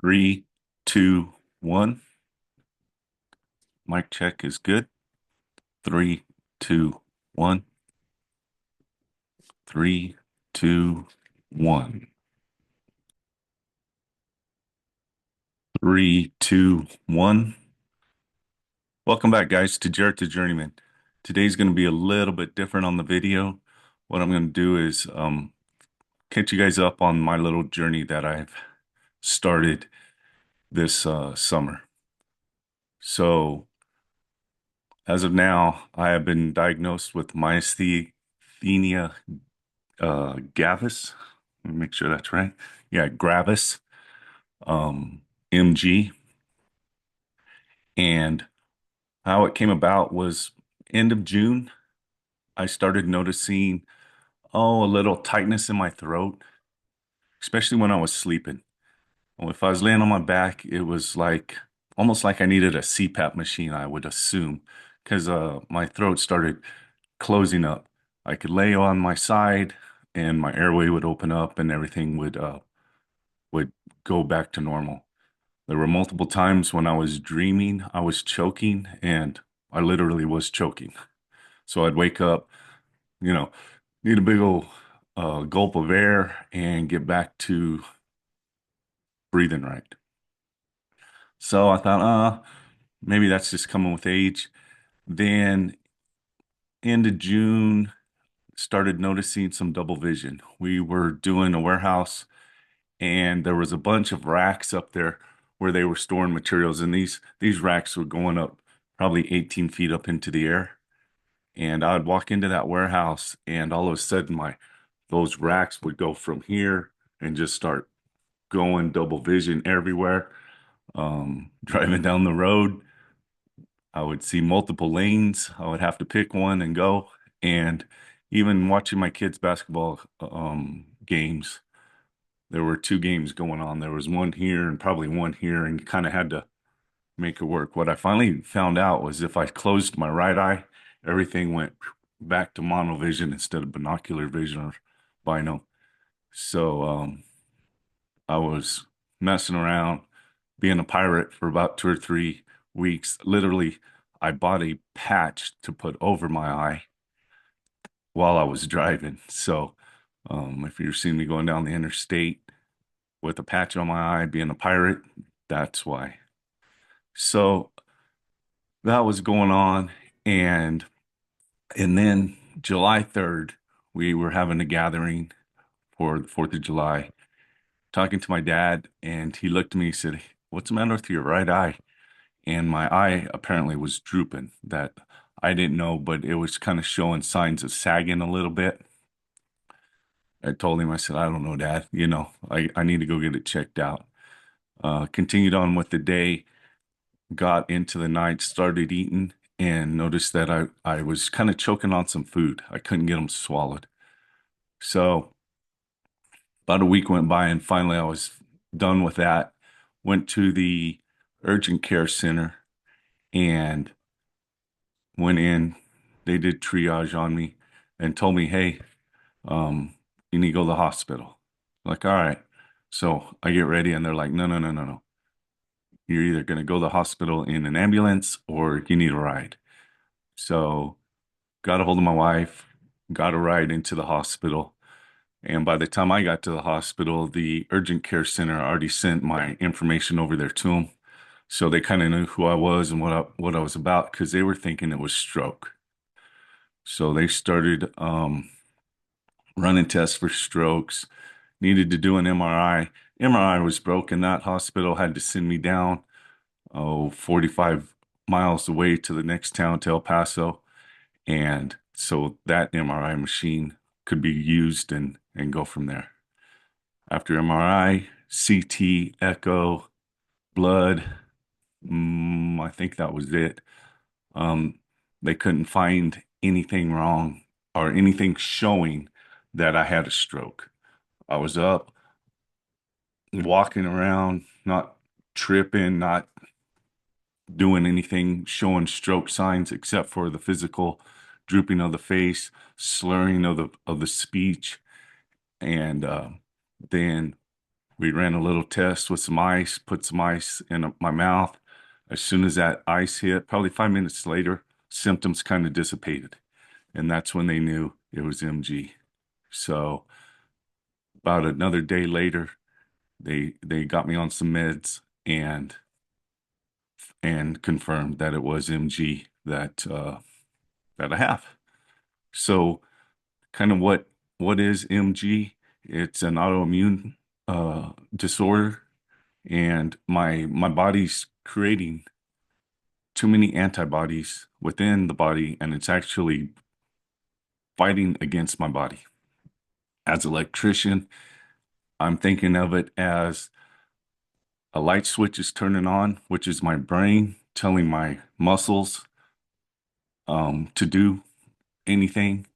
Three, two, one. Mic check is good. Three, two, one. Three, two, one. Three, two, one. Welcome back, guys, to Jared the Journeyman. Today's going to be a little bit different on the video. What I'm going to do is catch you guys up on my little journey that I've started this summer. So, as of now, I have been diagnosed with myasthenia Gavis. Let me make sure that's right. Yeah, Gravis, MG. And how it came about was end of June, I started noticing, a little tightness in my throat, especially when I was sleeping. Well, if I was laying on my back, it was like almost like I needed a CPAP machine, I would assume, because my throat started closing up. I could lay on my side and my airway would open up and everything would go back to normal. There were multiple times when I was dreaming, I was choking, and I literally was choking. So I'd wake up, you know, need a big old gulp of air and get back to breathing right. So I thought, maybe that's just coming with age. Then end of June, started noticing some double vision. We were doing a warehouse and there was a bunch of racks up there where they were storing materials, and these racks were going up probably 18 feet up into the air. And I'd walk into that warehouse, and all of a sudden, my those racks would go from here and just start going double vision everywhere. Driving down the road, I would see multiple lanes. I would have to pick one and go. And even watching my kids' basketball games, there were two games going on. There was one here and probably one here, and kind of had to make it work. What I finally found out was if I closed my right eye, everything went back to monovision instead of binocular vision or bino. So I was messing around, being a pirate for about 2 or 3 weeks. Literally, I bought a patch to put over my eye while I was driving. So if you're seeing me going down the interstate with a patch on my eye, being a pirate, that's why. So that was going on, and then July 3rd, we were having a gathering for the 4th of July, talking to my dad, and he looked at me and said, "What's the matter with your right eye?" And my eye apparently was drooping. That I didn't know, but it was kind of showing signs of sagging a little bit. I told him, I said, "I don't know, Dad. I need to go get it checked out." Continued on with the day, got into the night, started eating, and noticed that I was kind of choking on some food. I couldn't get them swallowed. So about a week went by, and finally I was done with that. Went to the urgent care center and went in. They did triage on me and told me, "Hey, you need to go to the hospital." Like, all right. So I get ready, and they're like, "No, no, no, no, no. You're either going to go to the hospital in an ambulance or you need a ride." So got a hold of my wife, got a ride into the hospital. And by the time I got to the hospital, the urgent care center already sent my information over there to them. So they kind of knew who I was and what I was about, because they were thinking it was stroke. So they started running tests for strokes, needed to do an MRI. MRI was broken. That hospital had to send me down, 45 miles away to the next town, to El Paso. And so that MRI machine could be used and go from there. After MRI, CT, echo, blood, I think that was it. Um, they couldn't find anything wrong or anything showing that I had a stroke. I was up, walking around, not tripping, not doing anything showing stroke signs except for the physical drooping of the face, slurring of the speech, and then We ran a little test with some ice, put some ice in my mouth. As soon as that ice hit, probably 5 minutes later, symptoms kind of dissipated. And that's when they knew it was MG. So about another day later, they got me on some meds and confirmed that it was MG that I have. So kind of what is MG? It's an autoimmune disorder, and my body's creating too many antibodies within the body, and it's actually fighting against my body. As an electrician, I'm thinking of it as a light switch is turning on, which is my brain telling my muscles to do anything.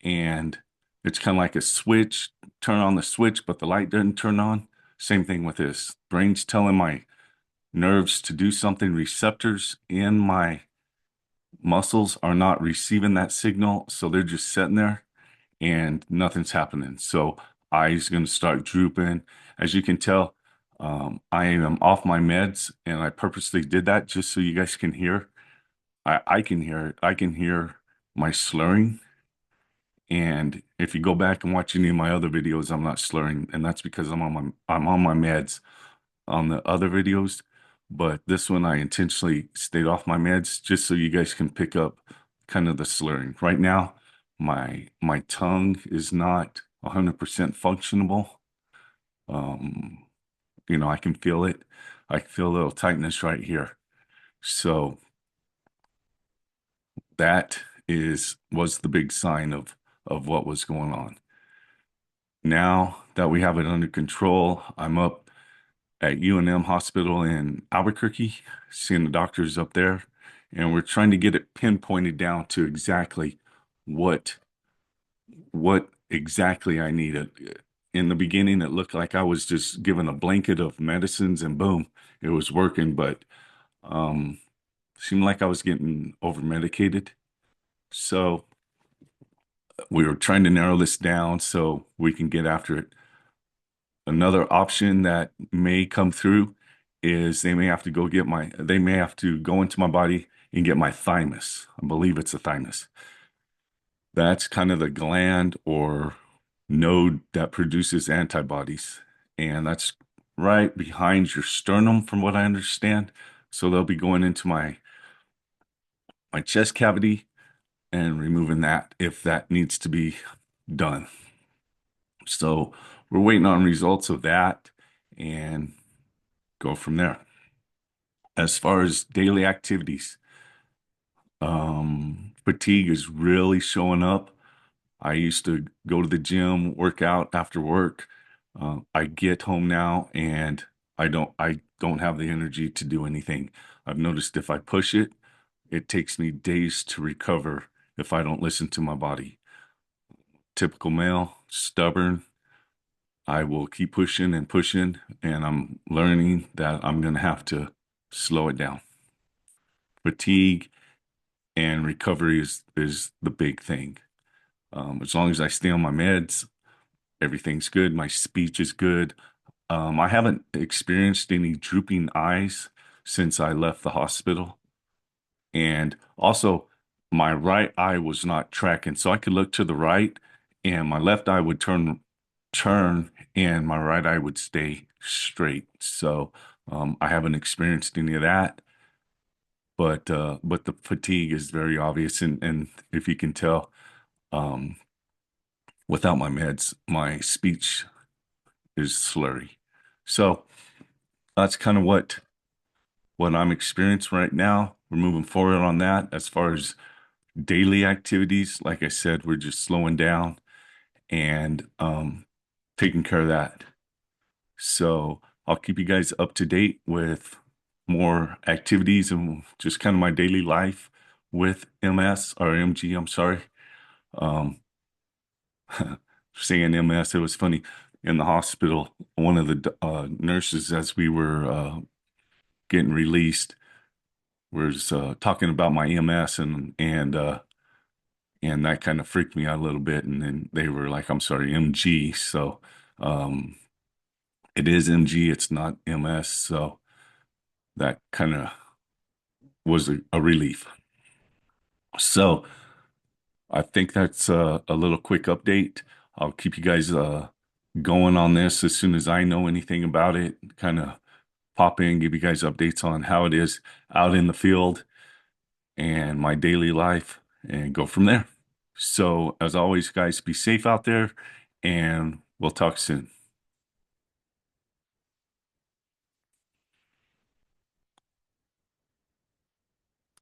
And it's kind of like a switch, turn on the switch, but the light doesn't turn on. Same thing with this. Brain's telling my nerves to do something. Receptors in my muscles are not receiving that signal. So they're just sitting there and nothing's happening. So eyes going to start drooping. As you can tell, I am off my meds, and I purposely did that just so you guys can hear. I can hear it. I can hear my slurring. And if you go back and watch any of my other videos, I'm not slurring, and that's because I'm on my meds on the other videos. But this one, I intentionally stayed off my meds just so you guys can pick up kind of the slurring. Right now, my tongue is not 100% functionable. Um, I can feel it. I can feel a little tightness right here. So that was the big sign of what was going on. Now that we have it under control, I'm up at UNM Hospital in Albuquerque, seeing the doctors up there, and we're trying to get it pinpointed down to exactly what what exactly I needed. In the beginning, it looked like I was just given a blanket of medicines and boom, it was working, but um, seemed like I was getting over medicated. So we were trying to narrow this down so we can get after it. Another option that may come through is they may have to go into my body and get my thymus. I believe it's a thymus. That's kind of the gland or node that produces antibodies. And that's right behind your sternum, from what I understand. So they'll be going into my chest cavity and removing that if that needs to be done. So we're waiting on results of that and go from there. As far as daily activities, fatigue is really showing up. I used to go to the gym, work out after work. I get home now and I don't have the energy to do anything. I've noticed if I push it, it takes me days to recover if I don't listen to my body. Typical male, stubborn. I will keep pushing and pushing, and I'm learning that I'm going to have to slow it down. Fatigue and recovery is the big thing. As long as I stay on my meds, everything's good. My speech is good. I haven't experienced any drooping eyes since I left the hospital. And also, my right eye was not tracking. So I could look to the right and my left eye would turn and my right eye would stay straight. So I haven't experienced any of that. But the fatigue is very obvious, and if you can tell, um, without my meds, my speech is slurry. So that's kind of what I'm experiencing right now. We're moving forward on that. As far as daily activities, like I said, we're just slowing down and taking care of that. So I'll keep you guys up to date with more activities and just kind of my daily life with MS or MG, I'm sorry. Um, saying MS, it was funny. In the hospital, one of the nurses, as we were getting released, was talking about my MS, and that kind of freaked me out a little bit. And then they were like, "I'm sorry, MG." So um, It is MG, it's not MS, so that kind of was a relief. So I think that's a little quick update. I'll keep you guys going on this as soon as I know anything about it. Kind of pop in, give you guys updates on how it is out in the field and my daily life, and go from there. So, as always, guys, be safe out there, and we'll talk soon.